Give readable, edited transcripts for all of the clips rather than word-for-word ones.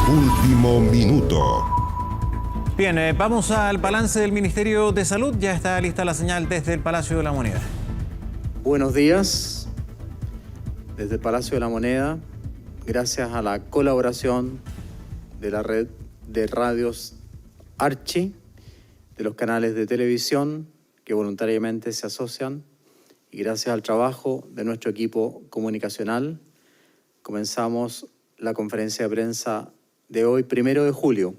Último minuto. Bien, vamos al balance del Ministerio de Salud. Ya está lista la señal desde el Palacio de la Moneda. Buenos días. Desde el Palacio de la Moneda, gracias a la colaboración de la red de radios Archi, de los canales de televisión que voluntariamente se asocian, y gracias al trabajo de nuestro equipo comunicacional, comenzamos la conferencia de prensa de hoy, 1 de julio.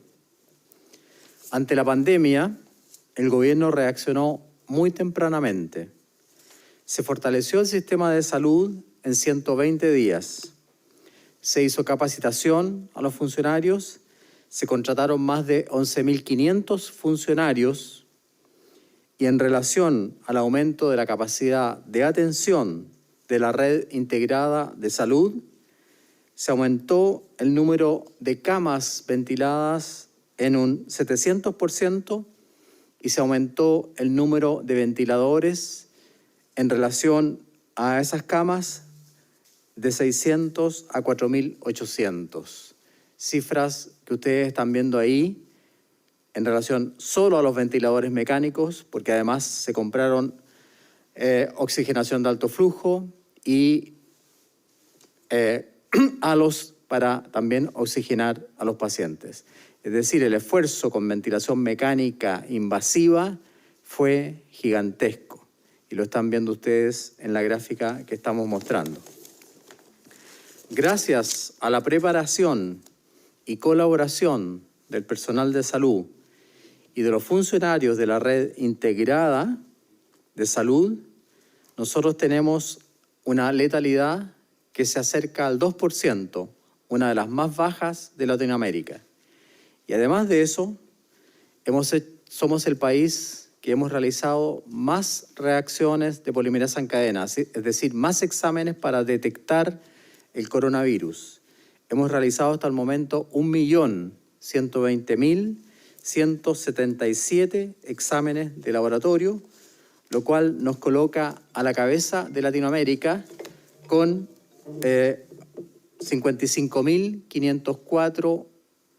Ante la pandemia, el gobierno reaccionó muy tempranamente. Se fortaleció el sistema de salud en 120 días. Se hizo capacitación a los funcionarios, se contrataron más de 11.500 funcionarios y en relación al aumento de la capacidad de atención de la red integrada de salud, se aumentó el número de camas ventiladas en un 700% y se aumentó el número de ventiladores en relación a esas camas de 600 a 4.800. Cifras que ustedes están viendo ahí en relación solo a los ventiladores mecánicos, porque además se compraron oxigenación de alto flujo y halos para también oxigenar a los pacientes. Es decir, el esfuerzo con ventilación mecánica invasiva fue gigantesco y lo están viendo ustedes en la gráfica que estamos mostrando. Gracias a la preparación y colaboración del personal de salud y de los funcionarios de la red integrada de salud, nosotros tenemos una letalidad que se acerca al 2%, una de las más bajas de Latinoamérica. Y además de eso, somos el país que hemos realizado más reacciones de polimerasa en cadena, es decir, más exámenes para detectar el coronavirus. Hemos realizado hasta el momento 1.120.177 exámenes de laboratorio, lo cual nos coloca a la cabeza de Latinoamérica con 55.504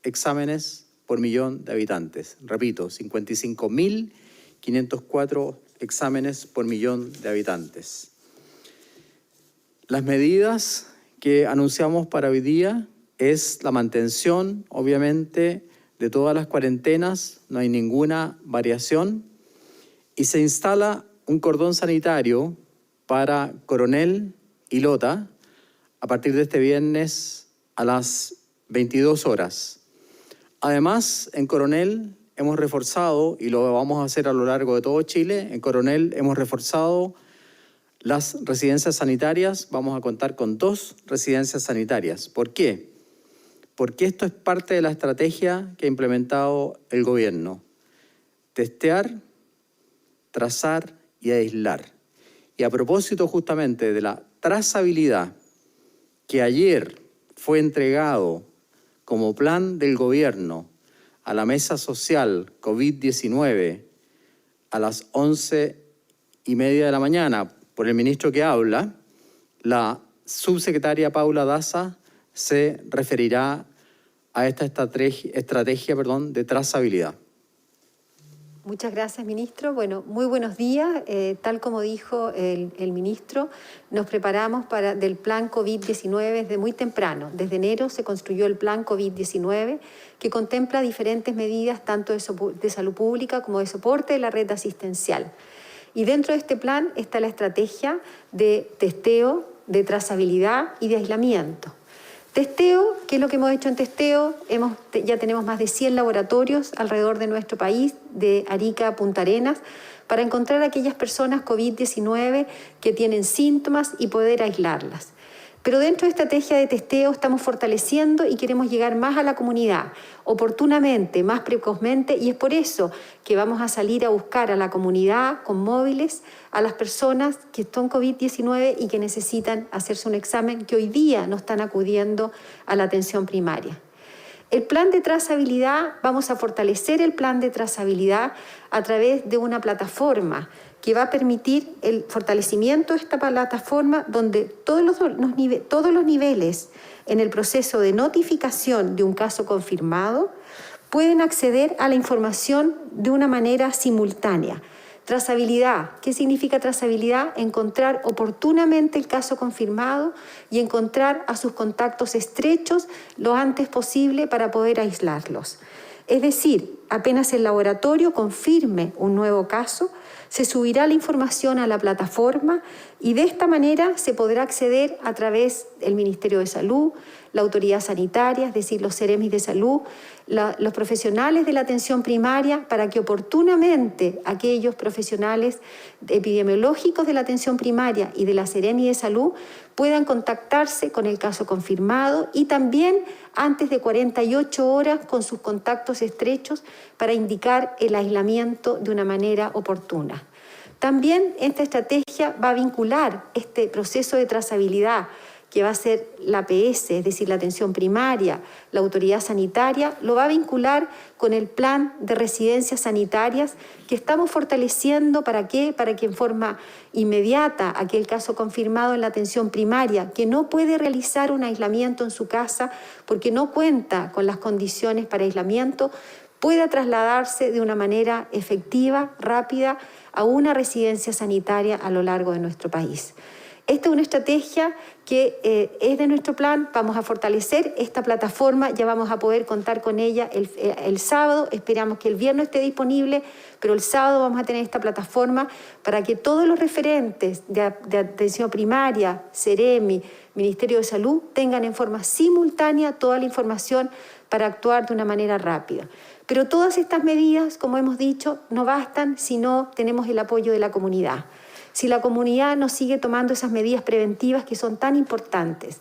exámenes por millón de habitantes. Repito, 55.504 exámenes por millón de habitantes. Las medidas que anunciamos para hoy día es la mantención, obviamente, de todas las cuarentenas, no hay ninguna variación, y se instala un cordón sanitario para Coronel y Lota a partir de este viernes a las 22 horas. Además, en Coronel hemos reforzado, y lo vamos a hacer a lo largo de todo Chile, en Coronel hemos reforzado las residencias sanitarias. Vamos a contar con 2 residencias sanitarias. ¿Por qué? Porque esto es parte de la estrategia que ha implementado el gobierno. Testear, trazar y aislar. Y a propósito justamente de la trazabilidad que ayer fue entregado como plan del gobierno a la mesa social COVID-19 a las 11:30 de la mañana por el ministro que habla, la subsecretaria Paula Daza se referirá a esta estrategia de trazabilidad. Muchas gracias, ministro. Bueno, muy buenos días. Tal como dijo el ministro, nos preparamos del plan COVID-19 desde muy temprano. Desde enero se construyó el plan COVID-19 que contempla diferentes medidas tanto de salud pública como de soporte de la red asistencial. Y dentro de este plan está la estrategia de testeo, de trazabilidad y de aislamiento. Testeo, ¿qué es lo que hemos hecho en testeo? Ya tenemos más de 100 laboratorios alrededor de nuestro país, de Arica a Punta Arenas, para encontrar a aquellas personas COVID-19 que tienen síntomas y poder aislarlas. Pero dentro de esta estrategia de testeo estamos fortaleciendo y queremos llegar más a la comunidad, oportunamente, más precozmente, y es por eso que vamos a salir a buscar a la comunidad con móviles, a las personas que están COVID-19 y que necesitan hacerse un examen, que hoy día no están acudiendo a la atención primaria. El plan de trazabilidad, vamos a fortalecer el plan de trazabilidad a través de una plataforma que va a permitir el fortalecimiento de esta plataforma donde todos los niveles en el proceso de notificación de un caso confirmado pueden acceder a la información de una manera simultánea. Trazabilidad. ¿Qué significa trazabilidad? Encontrar oportunamente el caso confirmado y encontrar a sus contactos estrechos lo antes posible para poder aislarlos. Es decir, apenas el laboratorio confirme un nuevo caso, se subirá la información a la plataforma y de esta manera se podrá acceder a través del Ministerio de Salud, la autoridad sanitaria, es decir, los Ceremis de Salud, los profesionales de la atención primaria, para que oportunamente aquellos profesionales epidemiológicos de la atención primaria y de la Ceremi de Salud puedan contactarse con el caso confirmado y también antes de 48 horas con sus contactos estrechos para indicar el aislamiento de una manera oportuna. También esta estrategia va a vincular este proceso de trazabilidad que va a ser la APS, es decir, la atención primaria, la autoridad sanitaria, lo va a vincular con el plan de residencias sanitarias que estamos fortaleciendo. ¿Para qué? Para que en forma inmediata aquel caso confirmado en la atención primaria que no puede realizar un aislamiento en su casa porque no cuenta con las condiciones para aislamiento, pueda trasladarse de una manera efectiva, rápida, a una residencia sanitaria a lo largo de nuestro país. Esta es una estrategia que es de nuestro plan. Vamos a fortalecer esta plataforma, ya vamos a poder contar con ella el sábado, esperamos que el viernes esté disponible, pero el sábado vamos a tener esta plataforma para que todos los referentes de atención primaria, Ceremi, Ministerio de Salud, tengan en forma simultánea toda la información para actuar de una manera rápida. Pero todas estas medidas, como hemos dicho, no bastan si no tenemos el apoyo de la comunidad. Si la comunidad no sigue tomando esas medidas preventivas que son tan importantes,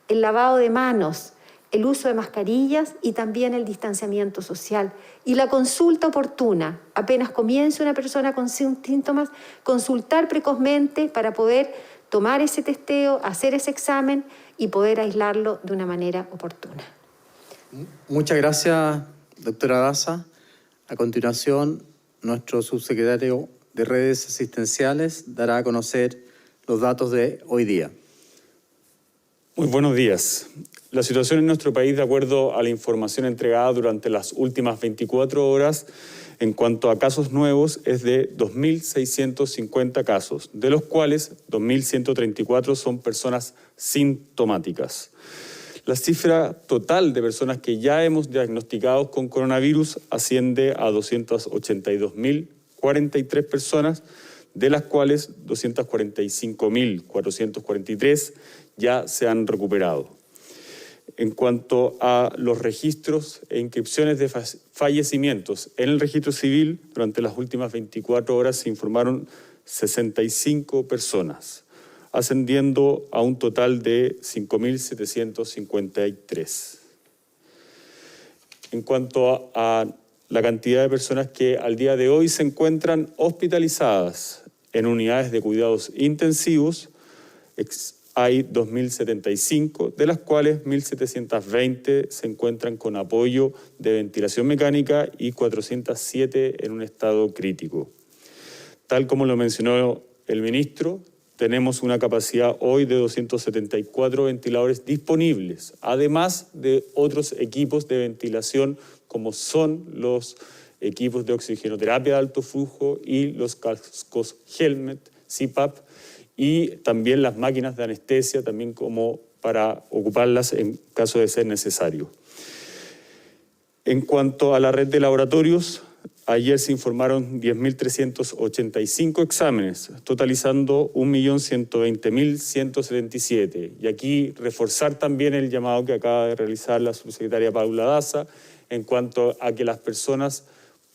el lavado de manos, el uso de mascarillas y también el distanciamiento social y la consulta oportuna, apenas comience una persona con síntomas, consultar precozmente para poder tomar ese testeo, hacer ese examen y poder aislarlo de una manera oportuna. Muchas gracias, doctora Daza. A continuación, nuestro subsecretario de Redes Asistenciales dará a conocer los datos de hoy día. Muy buenos días. La situación en nuestro país, de acuerdo a la información entregada durante las últimas 24 horas, en cuanto a casos nuevos, es de 2.650 casos, de los cuales 2.134 son personas sintomáticas. La cifra total de personas que ya hemos diagnosticado con coronavirus asciende a 282.043 personas, de las cuales 245.443 ya se han recuperado. En cuanto a los registros e inscripciones de fallecimientos en el registro civil, durante las últimas 24 horas se informaron 65 personas, ascendiendo a un total de 5.753. En cuanto a la cantidad de personas que al día de hoy se encuentran hospitalizadas en unidades de cuidados intensivos, hay 2.075, de las cuales 1.720 se encuentran con apoyo de ventilación mecánica y 407 en un estado crítico. Tal como lo mencionó el ministro, tenemos una capacidad hoy de 274 ventiladores disponibles, además de otros equipos de ventilación como son los equipos de oxigenoterapia de alto flujo y los cascos helmet, CPAP, y también las máquinas de anestesia, también como para ocuparlas en caso de ser necesario. En cuanto a la red de laboratorios, ayer se informaron 10.385 exámenes, totalizando 1.120.177. Y aquí reforzar también el llamado que acaba de realizar la subsecretaria Paula Daza en cuanto a que las personas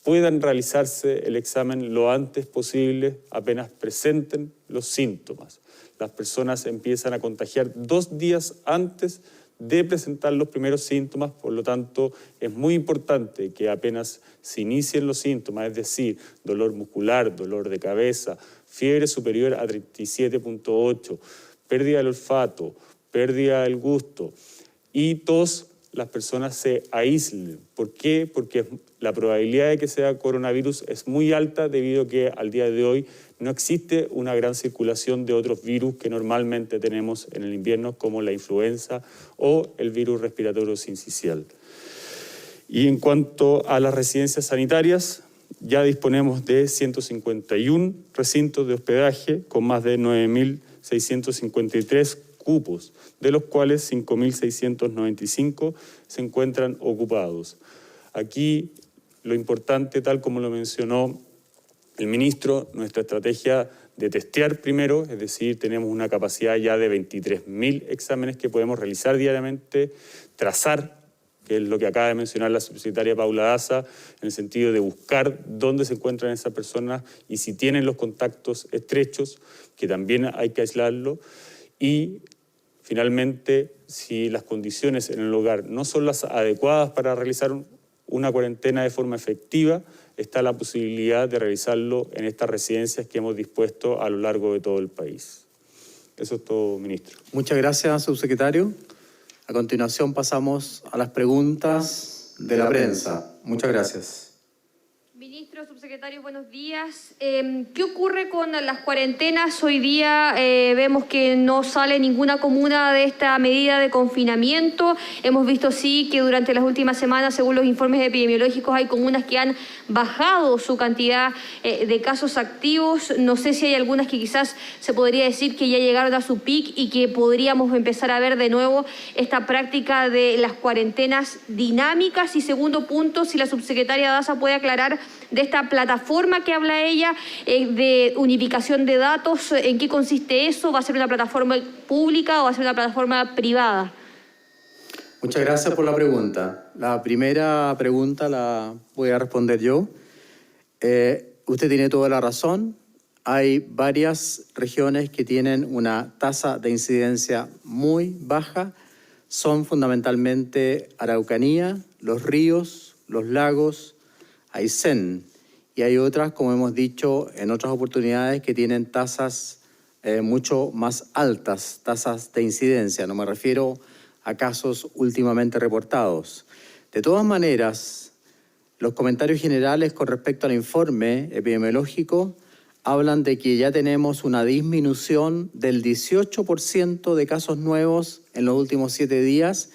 puedan realizarse el examen lo antes posible, apenas presenten los síntomas. Las personas empiezan a contagiar 2 días antes de presentar los primeros síntomas, por lo tanto es muy importante que apenas se inicien los síntomas, es decir, dolor muscular, dolor de cabeza, fiebre superior a 37.8, pérdida del olfato, pérdida del gusto y tos, las personas se aíslen. ¿Por qué? Porque la probabilidad de que sea coronavirus es muy alta debido a que al día de hoy no existe una gran circulación de otros virus que normalmente tenemos en el invierno, como la influenza o el virus respiratorio sincicial. Y en cuanto a las residencias sanitarias, ya disponemos de 151 recintos de hospedaje con más de 9.653 cupos, de los cuales 5.695 se encuentran ocupados. Aquí lo importante, tal como lo mencionó el ministro, nuestra estrategia de testear primero, es decir, tenemos una capacidad ya de 23.000 exámenes que podemos realizar diariamente, trazar, que es lo que acaba de mencionar la subsecretaria Paula Daza, en el sentido de buscar dónde se encuentran esas personas y si tienen los contactos estrechos, que también hay que aislarlo, y finalmente, si las condiciones en el hogar no son las adecuadas para realizar una cuarentena de forma efectiva, está la posibilidad de realizarlo en estas residencias que hemos dispuesto a lo largo de todo el país. Eso es todo, ministro. Muchas gracias, subsecretario. A continuación pasamos a las preguntas de la prensa. Muchas gracias. Ministro, subsecretario, buenos días. ¿Qué ocurre con las cuarentenas? Hoy día vemos que no sale ninguna comuna de esta medida de confinamiento. Hemos visto, sí, que durante las últimas semanas, según los informes epidemiológicos, hay comunas que han bajado su cantidad de casos activos. No sé si hay algunas que quizás se podría decir que ya llegaron a su pic y que podríamos empezar a ver de nuevo esta práctica de las cuarentenas dinámicas. Y segundo punto, si la subsecretaria Daza puede aclarar de esta plataforma que habla ella de unificación de datos, ¿en qué consiste eso? ¿Va a ser una plataforma pública o va a ser una plataforma privada? Muchas gracias por la pregunta. La primera pregunta la voy a responder yo. Usted tiene toda la razón. Hay varias regiones que tienen una tasa de incidencia muy baja. Son fundamentalmente Araucanía, Los Ríos, Los Lagos, Aysén, y hay otras, como hemos dicho en otras oportunidades, que tienen tasas mucho más altas, tasas de incidencia. No me refiero a casos últimamente reportados. De todas maneras, los comentarios generales con respecto al informe epidemiológico hablan de que ya tenemos una disminución del 18% de casos nuevos en los últimos 7 días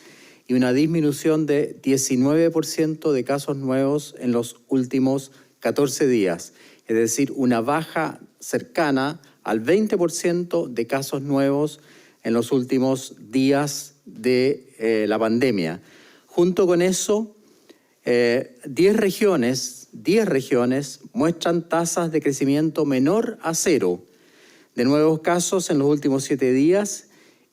y una disminución de 19% de casos nuevos en los últimos 14 días. Es decir, una baja cercana al 20% de casos nuevos en los últimos días de la pandemia. Junto con eso, 10 regiones muestran tasas de crecimiento menor a 0 de nuevos casos en los últimos 7 días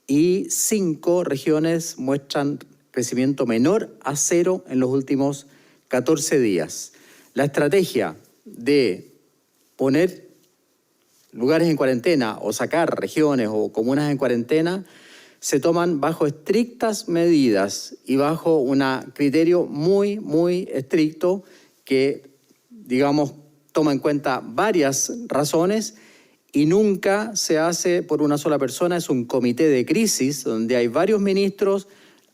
y 5 regiones muestran crecimiento menor a 0 en los últimos 14 días. La estrategia de poner lugares en cuarentena o sacar regiones o comunas en cuarentena se toman bajo estrictas medidas y bajo un criterio muy, muy estricto que, digamos, toma en cuenta varias razones y nunca se hace por una sola persona. Es un comité de crisis donde hay varios ministros,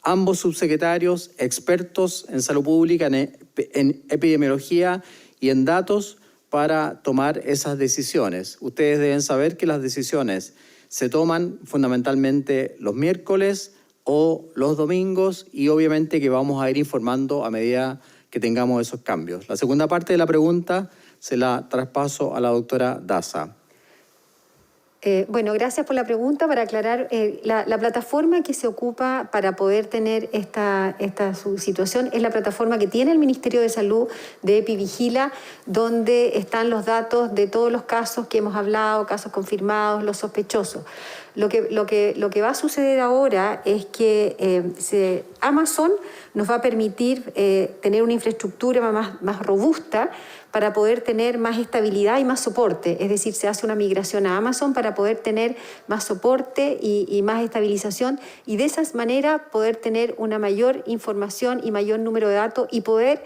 ambos subsecretarios, expertos en salud pública, en epidemiología y en datos para tomar esas decisiones. Ustedes deben saber que las decisiones se toman fundamentalmente los miércoles o los domingos y obviamente que vamos a ir informando a medida que tengamos esos cambios. La segunda parte de la pregunta se la traspaso a la doctora Daza. Bueno, gracias por la pregunta. Para aclarar, la plataforma que se ocupa para poder tener esta situación es la plataforma que tiene el Ministerio de Salud de EpiVigila, donde están los datos de todos los casos que hemos hablado, casos confirmados, los sospechosos. Lo que va a suceder ahora es que Amazon nos va a permitir tener una infraestructura más robusta para poder tener más estabilidad y más soporte. Es decir, se hace una migración a Amazon para para poder tener más soporte y más estabilización y de esa manera poder tener una mayor información y mayor número de datos y poder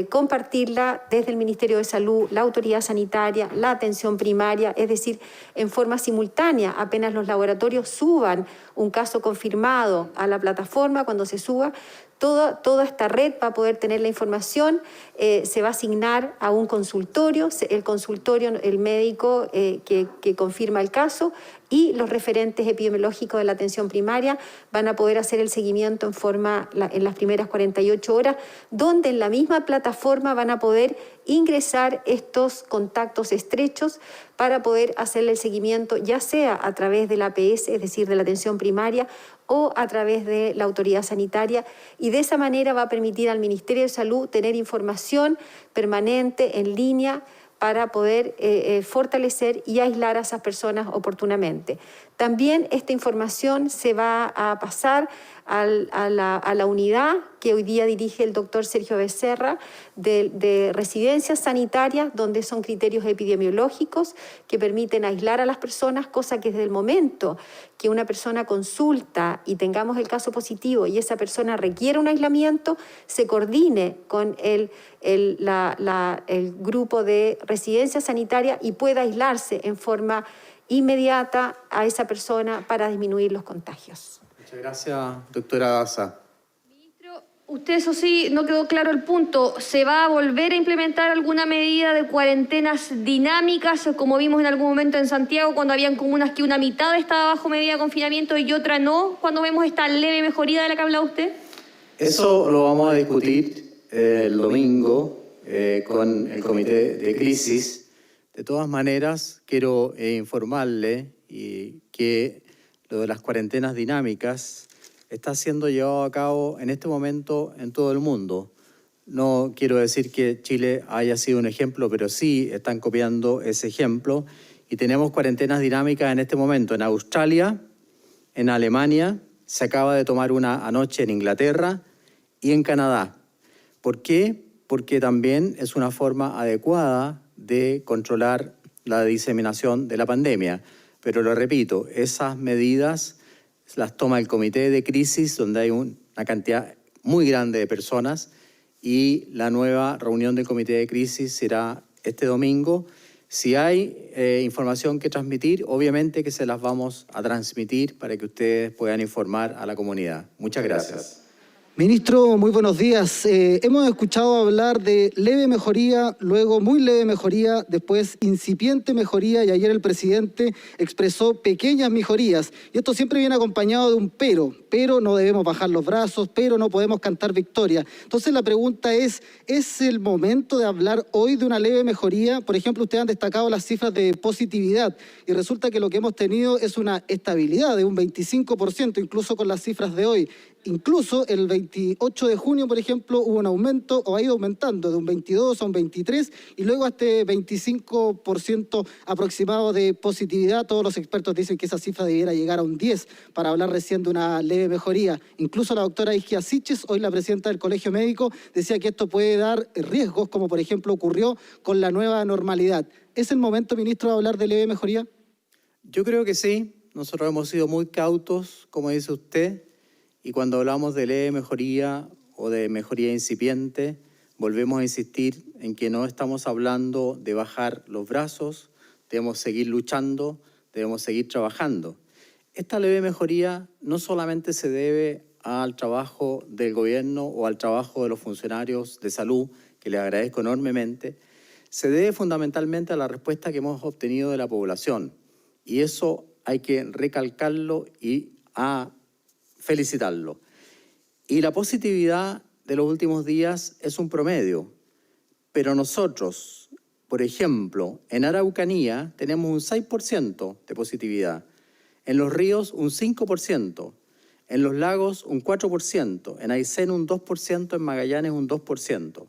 compartirla desde el Ministerio de Salud, la autoridad sanitaria, la atención primaria, es decir, en forma simultánea, apenas los laboratorios suban un caso confirmado a la plataforma, cuando se suba, toda esta red va a poder tener la información, se va a asignar a un consultorio, el consultorio, el médico que confirma el caso y los referentes epidemiológicos de la atención primaria van a poder hacer el seguimiento en las primeras 48 horas, donde en la misma plataforma van a poder ingresar estos contactos estrechos para poder hacerle el seguimiento, ya sea a través de la APS, es decir, de la atención primaria, o a través de la autoridad sanitaria, y de esa manera va a permitir al Ministerio de Salud tener información permanente, en línea, para poder fortalecer y aislar a esas personas oportunamente. También esta información se va a pasar a la unidad que hoy día dirige el doctor Sergio Becerra de residencias sanitarias, donde son criterios epidemiológicos que permiten aislar a las personas, cosa que desde el momento que una persona consulta y tengamos el caso positivo y esa persona requiere un aislamiento, se coordine con el grupo de residencia sanitaria y pueda aislarse en forma inmediata a esa persona para disminuir los contagios. Muchas gracias, doctora Daza. Ministro, usted, eso sí, no quedó claro el punto. ¿Se va a volver a implementar alguna medida de cuarentenas dinámicas, como vimos en algún momento en Santiago, cuando habían comunas que una mitad estaba bajo medida de confinamiento y otra no, cuando vemos esta leve mejoría de la que hablaba usted? Eso lo vamos a discutir el domingo con el comité de crisis. De todas maneras, quiero informarle que lo de las cuarentenas dinámicas está siendo llevado a cabo en este momento en todo el mundo. No quiero decir que Chile haya sido un ejemplo, pero sí están copiando ese ejemplo. Y tenemos cuarentenas dinámicas en este momento en Australia, en Alemania, se acaba de tomar una anoche en Inglaterra y en Canadá. ¿Por qué? Porque también es una forma adecuada de controlar la diseminación de la pandemia. Pero lo repito, esas medidas las toma el comité de crisis, donde hay una cantidad muy grande de personas, y la nueva reunión del comité de crisis será este domingo. Si hay información que transmitir, obviamente que se las vamos a transmitir para que ustedes puedan informar a la comunidad. Muchas gracias. Ministro, muy buenos días. Hemos escuchado hablar de leve mejoría, luego muy leve mejoría, después incipiente mejoría y ayer el presidente expresó pequeñas mejorías. Y esto siempre viene acompañado de un pero no debemos bajar los brazos, pero no podemos cantar victoria. Entonces la pregunta ¿es el momento de hablar hoy de una leve mejoría? Por ejemplo, ustedes han destacado las cifras de positividad y resulta que lo que hemos tenido es una estabilidad de un 25%, incluso con las cifras de hoy. Incluso el 28 de junio, por ejemplo, hubo un aumento, o ha ido aumentando, de un 22 a un 23, y luego a este 25% aproximado de positividad. Todos los expertos dicen que esa cifra debiera llegar a un 10 para hablar recién de una leve mejoría. Incluso la doctora Isquia Siches, hoy la presidenta del Colegio Médico, decía que esto puede dar riesgos, como por ejemplo ocurrió con la nueva normalidad. ¿Es el momento, ministro, de hablar de leve mejoría? Yo creo que sí. Nosotros hemos sido muy cautos, como dice usted, y cuando hablamos de leve mejoría o de mejoría incipiente, volvemos a insistir en que no estamos hablando de bajar los brazos, debemos seguir luchando, debemos seguir trabajando. Esta leve mejoría no solamente se debe al trabajo del gobierno o al trabajo de los funcionarios de salud, que les agradezco enormemente, se debe fundamentalmente a la respuesta que hemos obtenido de la población. Y eso hay que recalcarlo y felicitarlo. Y la positividad de los últimos días es un promedio, pero nosotros, por ejemplo, en Araucanía tenemos un 6% de positividad, en los ríos un 5%, en los lagos un 4%, en Aysén un 2%, en Magallanes un 2%,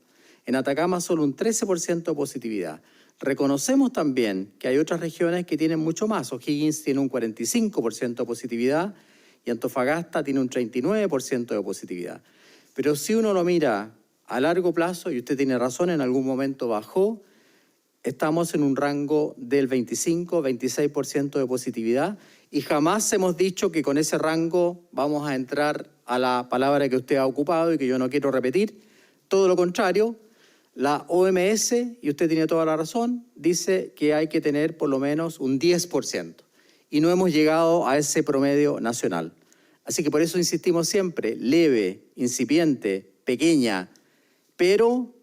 en Atacama solo un 13% de positividad. Reconocemos también que hay otras regiones que tienen mucho más. O'Higgins tiene un 45% de positividad, y Antofagasta tiene un 39% de positividad. Pero si uno lo mira a largo plazo, y usted tiene razón, en algún momento bajó, estamos en un rango del 25-26% de positividad y jamás hemos dicho que con ese rango vamos a entrar a la palabra que usted ha ocupado y que yo no quiero repetir. Todo lo contrario, la OMS, y usted tiene toda la razón, dice que hay que tener por lo menos un 10% y no hemos llegado a ese promedio nacional. Así que por eso insistimos siempre, leve, incipiente, pequeña, pero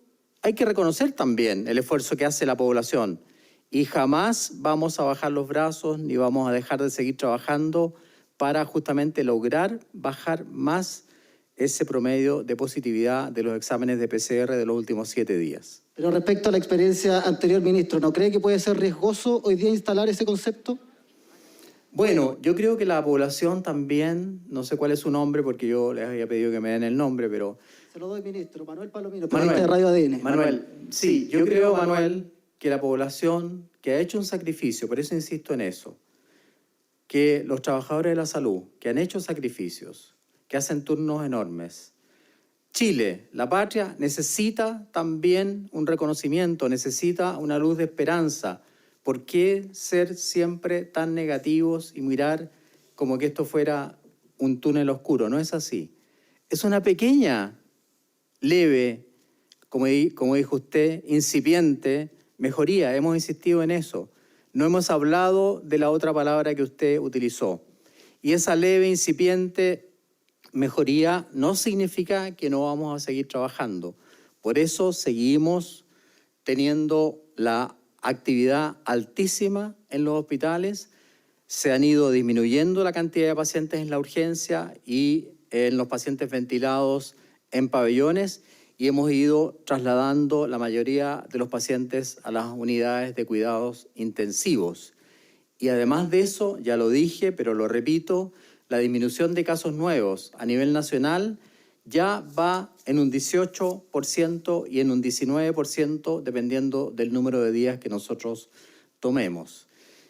hay que reconocer también el esfuerzo que hace la población y jamás vamos a bajar los brazos ni vamos a dejar de seguir trabajando para justamente lograr bajar más ese promedio de positividad de los exámenes de PCR de los últimos 7 días. Pero respecto a la experiencia anterior, ministro, ¿no cree que puede ser riesgoso hoy día instalar ese concepto? Bueno, yo creo que la población también, no sé cuál es su nombre porque yo les había pedido que me den el nombre, pero... Se lo doy, ministro. Manuel Palomino, Manuel, periodista de Radio ADN. Manuel, sí, yo creo, Manuel, que la población que ha hecho un sacrificio, por eso insisto en eso, que los trabajadores de la salud, que han hecho sacrificios, que hacen turnos enormes. Chile, la patria, necesita también un reconocimiento, necesita una luz de esperanza. ¿Por qué ser siempre tan negativos y mirar como que esto fuera un túnel oscuro? No es así. Es una pequeña, leve, como dijo usted, incipiente mejoría. Hemos insistido en eso. No hemos hablado de la otra palabra que usted utilizó. Y esa leve, incipiente mejoría no significa que no vamos a seguir trabajando. Por eso seguimos teniendo la actividad altísima en los hospitales. Se han ido disminuyendo la cantidad de pacientes en la urgencia y en los pacientes ventilados en pabellones y hemos ido trasladando la mayoría de los pacientes a las unidades de cuidados intensivos. Y además de eso, ya lo dije, pero lo repito, la disminución de casos nuevos a nivel nacional ya va en un 18% y en un 19% dependiendo del número de días que nosotros tomemos.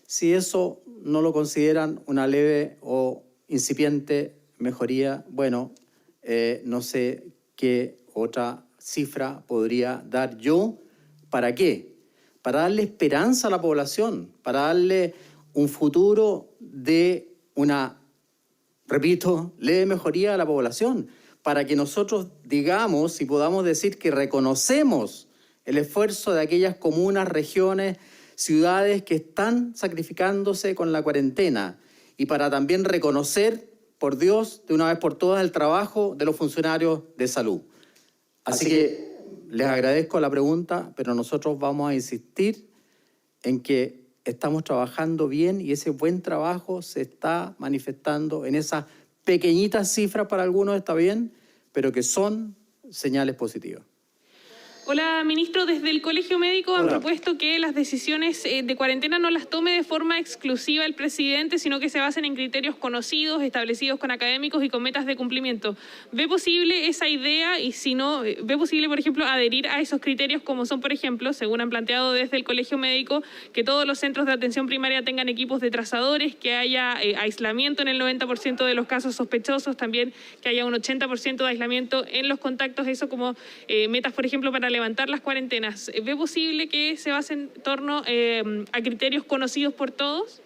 Si eso no lo consideran una leve o incipiente mejoría, bueno, no sé qué otra cifra podría dar yo. ¿Para qué? Para darle esperanza a la población, para darle un futuro de una, repito, leve mejoría a la población, para que nosotros digamos y podamos decir que reconocemos el esfuerzo de aquellas comunas, regiones, ciudades que están sacrificándose con la cuarentena y para también reconocer, por Dios, de una vez por todas, el trabajo de los funcionarios de salud. Así que les agradezco la pregunta, pero nosotros vamos a insistir en que estamos trabajando bien y ese buen trabajo se está manifestando en esas pequeñitas cifras, para algunos está bien, pero que son señales positivas. Hola, ministro. Desde el Colegio Médico han propuesto que las decisiones de cuarentena no las tome de forma exclusiva el presidente, sino que se basen en criterios conocidos, establecidos con académicos y con metas de cumplimiento. ¿Ve posible esa idea? Y si no, ¿ve posible, por ejemplo, adherir a esos criterios como son, por ejemplo, según han planteado desde el Colegio Médico, que todos los centros de atención primaria tengan equipos de trazadores, que haya aislamiento en el 90% de los casos sospechosos, también que haya un 80% de aislamiento en los contactos, eso como metas, por ejemplo, para levantar las cuarentenas? ¿Ve posible que se base en torno a criterios conocidos por todos?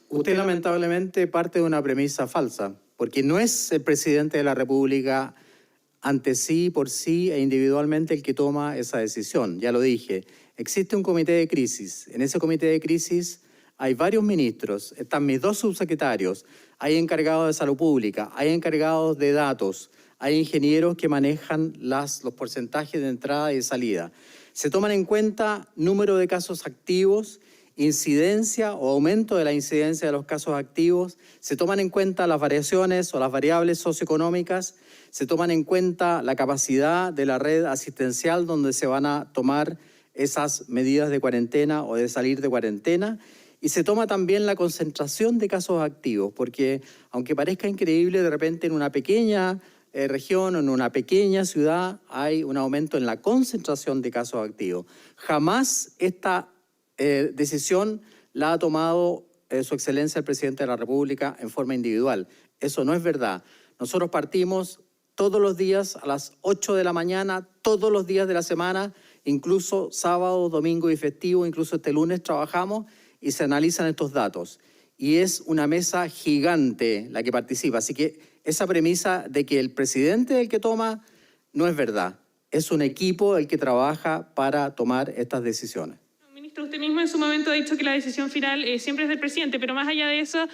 Usted lamentablemente parte de una premisa falsa, porque no es el presidente de la República ante sí, por sí e individualmente el que toma esa decisión. Ya lo dije, existe un comité de crisis. En ese comité de crisis hay varios ministros, están mis 2 subsecretarios, hay encargados de salud pública, hay encargados de datos, hay ingenieros que manejan los porcentajes de entrada y de salida. Se toman en cuenta número de casos activos, incidencia o aumento de la incidencia de los casos activos, se toman en cuenta las variaciones o las variables socioeconómicas, se toman en cuenta la capacidad de la red asistencial donde se van a tomar esas medidas de cuarentena o de salir de cuarentena, y se toma también la concentración de casos activos, porque aunque parezca increíble, de repente en una pequeña región o en una pequeña ciudad hay un aumento en la concentración de casos activos. Jamás esta decisión la ha tomado Su Excelencia el Presidente de la República en forma individual. Eso no es verdad. Nosotros partimos todos los días a las 8 de la mañana, todos los días de la semana, incluso sábado, domingo y festivo, incluso este lunes trabajamos y se analizan estos datos. Y es una mesa gigante la que participa, así que esa premisa de que el presidente es el que toma no es verdad. Es un equipo el que trabaja para tomar estas decisiones. Ministro, usted mismo en su momento ha dicho que la decisión final siempre es del presidente, pero más allá de eso,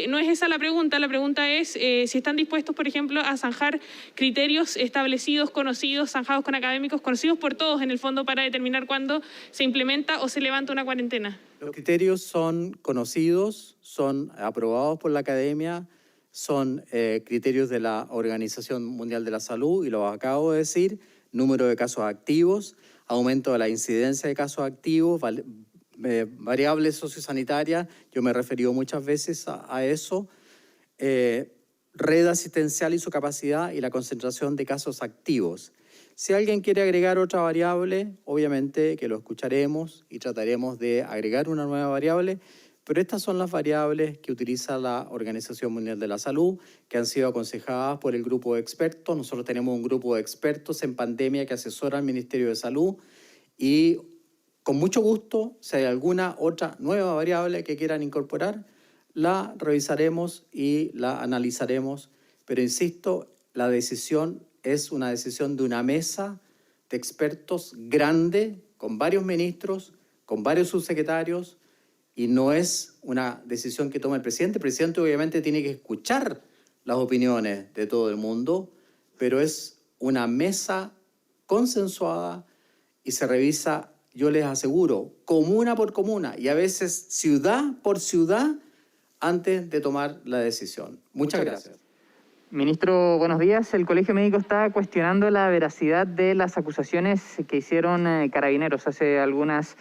no es esa la pregunta es si están dispuestos, por ejemplo, a zanjar criterios establecidos, conocidos, zanjados con académicos, conocidos por todos en el fondo para determinar cuándo se implementa o se levanta una cuarentena. Los criterios son conocidos, son aprobados por la academia, son criterios de la Organización Mundial de la Salud, y lo acabo de decir: número de casos activos, aumento de la incidencia de casos activos, variables sociosanitarias, yo me he referido muchas veces a eso, red asistencial y su capacidad y la concentración de casos activos. Si alguien quiere agregar otra variable, obviamente que lo escucharemos y trataremos de agregar una nueva variable, pero estas son las variables que utiliza la Organización Mundial de la Salud, que han sido aconsejadas por el grupo de expertos. Nosotros tenemos un grupo de expertos en pandemia que asesora al Ministerio de Salud y con mucho gusto, si hay alguna otra nueva variable que quieran incorporar, la revisaremos y la analizaremos. Pero insisto, la decisión es una decisión de una mesa de expertos grande, con varios ministros, con varios subsecretarios, y no es una decisión que toma el presidente. El presidente obviamente tiene que escuchar las opiniones de todo el mundo, pero es una mesa consensuada y se revisa, yo les aseguro, comuna por comuna y a veces ciudad por ciudad antes de tomar la decisión. Muchas gracias. Ministro, buenos días. El Colegio Médico está cuestionando la veracidad de las acusaciones que hicieron carabineros hace algunas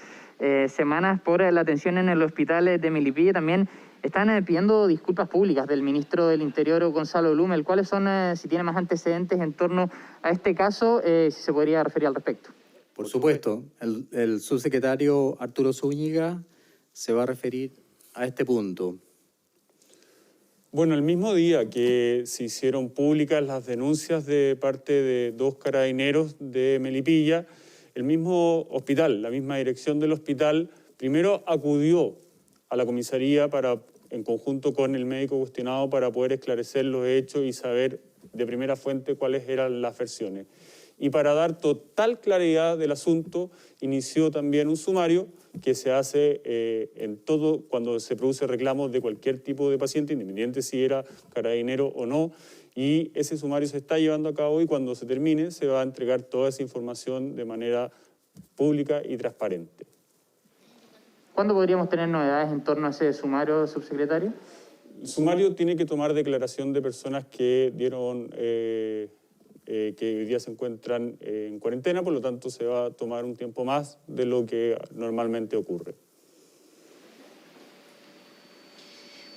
semanas por la atención en el hospital de Melipilla. También están pidiendo disculpas públicas del ministro del Interior, Gonzalo Blumel. ¿Cuáles son, si tiene más antecedentes en torno a este caso, si se podría referir al respecto? Por supuesto, el subsecretario Arturo Zúñiga se va a referir a este punto. Bueno, el mismo día que se hicieron públicas las denuncias de parte de 2 carabineros de Melipilla, el mismo hospital, la misma dirección del hospital, primero acudió a la comisaría en conjunto con el médico cuestionado para poder esclarecer los hechos y saber de primera fuente cuáles eran las versiones. Y para dar total claridad del asunto, inició también un sumario que se hace en todo cuando se produce reclamos de cualquier tipo de paciente, independiente si era carabinero o no, y ese sumario se está llevando a cabo y cuando se termine se va a entregar toda esa información de manera pública y transparente. ¿Cuándo podríamos tener novedades en torno a ese sumario, subsecretario? El sumario tiene que tomar declaración de personas que dieron, que hoy día se encuentran en cuarentena, por lo tanto se va a tomar un tiempo más de lo que normalmente ocurre.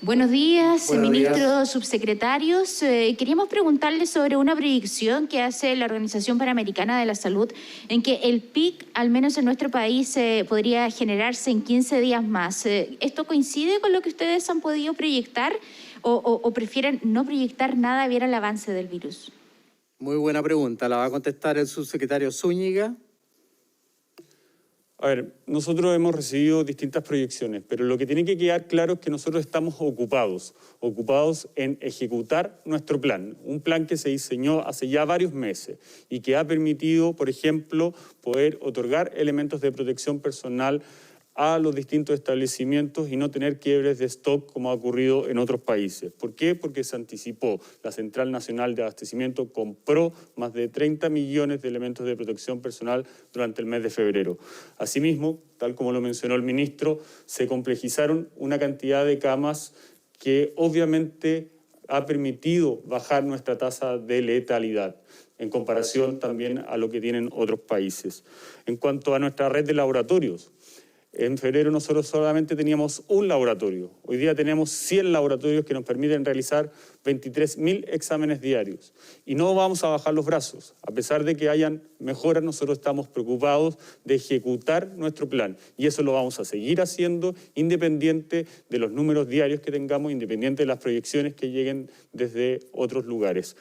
Buenos días, ministros, subsecretarios. Queríamos preguntarle sobre una proyección que hace la Organización Panamericana de la Salud en que el pic, al menos en nuestro país, podría generarse en 15 días más. ¿Esto coincide con lo que ustedes han podido proyectar o prefieren no proyectar nada, ver el avance del virus? Muy buena pregunta. La va a contestar el subsecretario Zúñiga. A ver, nosotros hemos recibido distintas proyecciones, pero lo que tiene que quedar claro es que nosotros estamos ocupados en ejecutar nuestro plan, un plan que se diseñó hace ya varios meses y que ha permitido, por ejemplo, poder otorgar elementos de protección personal a los distintos establecimientos y no tener quiebres de stock como ha ocurrido en otros países. ¿Por qué? Porque se anticipó. La Central Nacional de Abastecimiento compró más de 30 millones de elementos de protección personal durante el mes de febrero. Asimismo, tal como lo mencionó el ministro, se complejizaron una cantidad de camas que obviamente ha permitido bajar nuestra tasa de letalidad en comparación también a lo que tienen otros países. En cuanto a nuestra red de laboratorios, en febrero nosotros solamente teníamos un laboratorio. Hoy día tenemos 100 laboratorios que nos permiten realizar 23.000 exámenes diarios. Y no vamos a bajar los brazos. A pesar de que hayan mejoras, nosotros estamos preocupados de ejecutar nuestro plan. Y eso lo vamos a seguir haciendo independiente de los números diarios que tengamos, independiente de las proyecciones que lleguen desde otros lugares.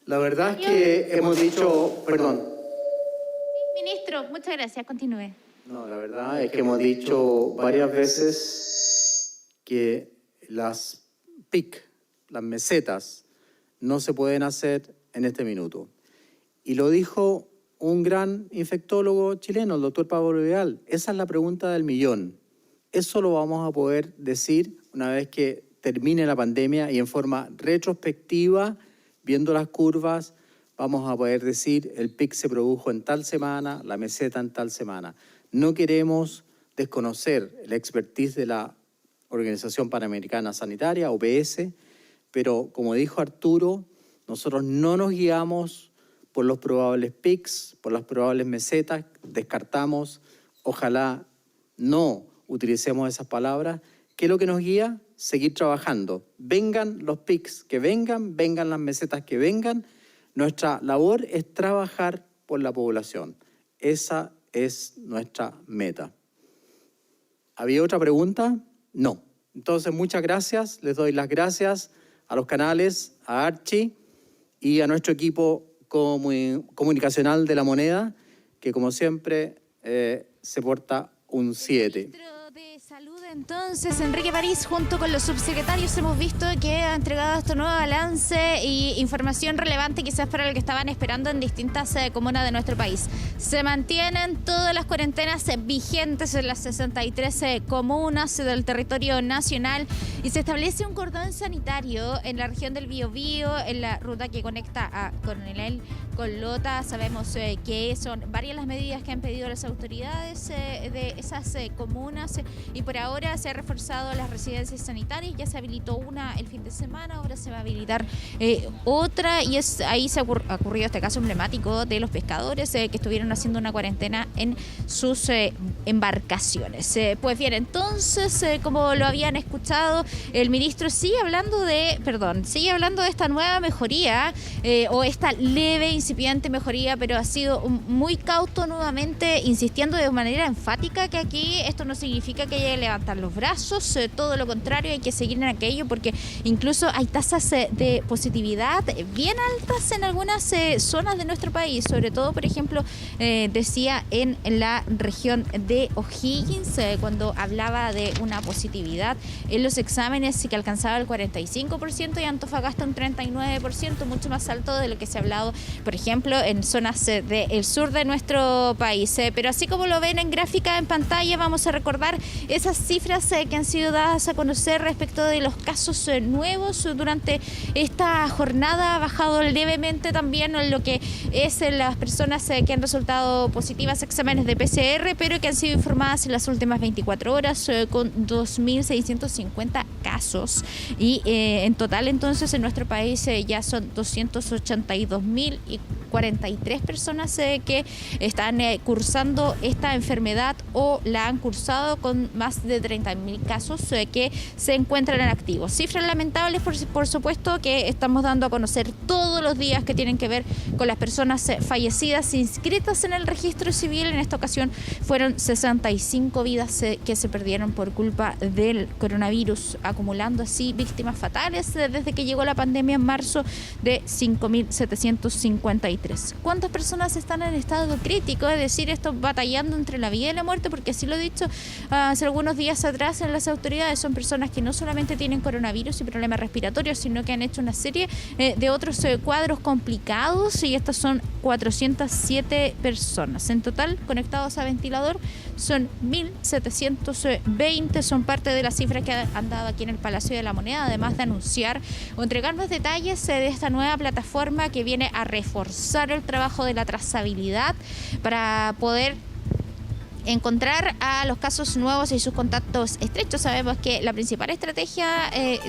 La verdad es que hemos dicho, perdón. Ministro, muchas gracias. Continúe. No, la verdad es que hemos dicho varias veces que las PIC, las mesetas, no se pueden hacer en este minuto. Y lo dijo un gran infectólogo chileno, el doctor Pablo Vidal. Esa es la pregunta del millón. Eso lo vamos a poder decir una vez que termine la pandemia y en forma retrospectiva, viendo las curvas, vamos a poder decir el pic se produjo en tal semana, la meseta en tal semana. No queremos desconocer el expertise de la Organización Panamericana Sanitaria, OPS, pero como dijo Arturo, nosotros no nos guiamos por los probables pics, por las probables mesetas, descartamos, ojalá no utilicemos esas palabras. ¿Qué es lo que nos guía? Seguir trabajando. Vengan los pics que vengan, vengan las mesetas que vengan. Nuestra labor es trabajar por la población. Esa es nuestra meta. ¿Había otra pregunta? No. Entonces, muchas gracias. Les doy las gracias a los canales, a Archie y a nuestro equipo comunicacional de La Moneda, que como siempre se porta un 7. De Salud, entonces, Enrique París, junto con los subsecretarios, hemos visto que ha entregado este nuevo balance y información relevante quizás para lo que estaban esperando en distintas comunas de nuestro país. Se mantienen todas las cuarentenas vigentes en las 63 comunas del territorio nacional y se establece un cordón sanitario en la región del Biobío, en la ruta que conecta a Coronel con Lota. Sabemos que son varias las medidas que han pedido las autoridades de esas comunas y por ahora se ha reforzado las residencias sanitarias. Ya se habilitó una el fin de semana, ahora se va a habilitar otra y ahí se ha ocurrido este caso emblemático de los pescadores que estuvieron haciendo una cuarentena en sus embarcaciones. Pues bien, entonces, como lo habían escuchado, el ministro sigue hablando de esta nueva mejoría o esta leve incipiente mejoría, pero ha sido muy cauto nuevamente, insistiendo de manera enfática que aquí esto no significa que haya que levantar los brazos, todo lo contrario, hay que seguir en aquello porque incluso hay tasas de positividad bien altas en algunas zonas de nuestro país, sobre todo, por ejemplo, decía en la región de O'Higgins, cuando hablaba de una positividad en los exámenes que alcanzaba el 45% y Antofagasta un 39%, mucho más alto de lo que se ha hablado, por ejemplo, en zonas del sur de nuestro país. Pero así como lo ven en gráfica en pantalla, vamos a recordar esas cifras que han sido dadas a conocer respecto de los casos nuevos durante esta jornada. Ha bajado levemente también lo que es las personas que han resultado positivas a exámenes de PCR, pero que han sido informadas en las últimas 24 horas con 2.650 casos. Y en total, entonces, en nuestro país ya son 282.043 personas que están cursando esta enfermedad o la han cursado, con más de 30.000 casos que se encuentran en activos. Cifras lamentables, por supuesto, que estamos dando a conocer todos los días, que tienen que ver con las personas fallecidas inscritas en el registro civil. En esta ocasión fueron 65 vidas que se perdieron por culpa del coronavirus, acumulando así víctimas fatales desde que llegó la pandemia en marzo de 5.753. ¿Cuántas personas están en estado crítico? Es decir, esto batallando entre la vida y la muerte, porque así lo he dicho hace algunos días atrás en las autoridades, son personas que no solamente tienen coronavirus y problemas respiratorios, sino que han hecho una serie de otros cuadros complicados, y estas son 407 personas. En total, conectados a ventilador, son 1.720, son parte de las cifras que han dado aquí en el Palacio de la Moneda, además de anunciar o entregarnos detalles de esta nueva plataforma que viene a reforzar el trabajo de la trazabilidad para poder encontrar a los casos nuevos y sus contactos estrechos. Sabemos que la principal estrategia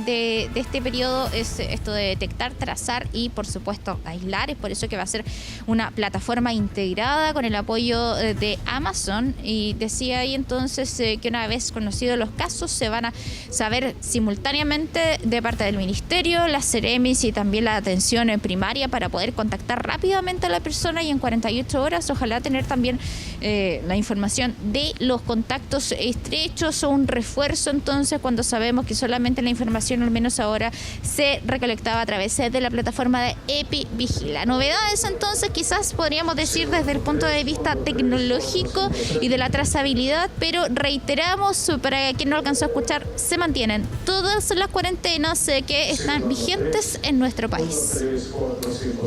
de este periodo es esto de detectar, trazar y, por supuesto, aislar. Es por eso que va a ser una plataforma integrada con el apoyo de Amazon. Y decía ahí entonces que una vez conocidos los casos se van a saber simultáneamente de parte del Ministerio, las Ceremis y también la atención primaria, para poder contactar rápidamente a la persona y en 48 horas ojalá tener también la información información de los contactos estrechos o un refuerzo entonces cuando sabemos que solamente la información, al menos ahora, se recolectaba a través de la plataforma de EpiVigila. Novedades entonces quizás podríamos decir desde el punto de vista tecnológico y de la trazabilidad, pero reiteramos, para quien no alcanzó a escuchar, se mantienen todas las cuarentenas que están vigentes en nuestro país.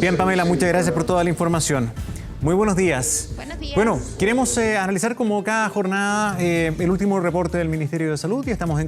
Bien, Pamela, muchas gracias por toda la información. Muy buenos días. Buenos días. Bueno, queremos analizar como cada jornada el último reporte del Ministerio de Salud y estamos en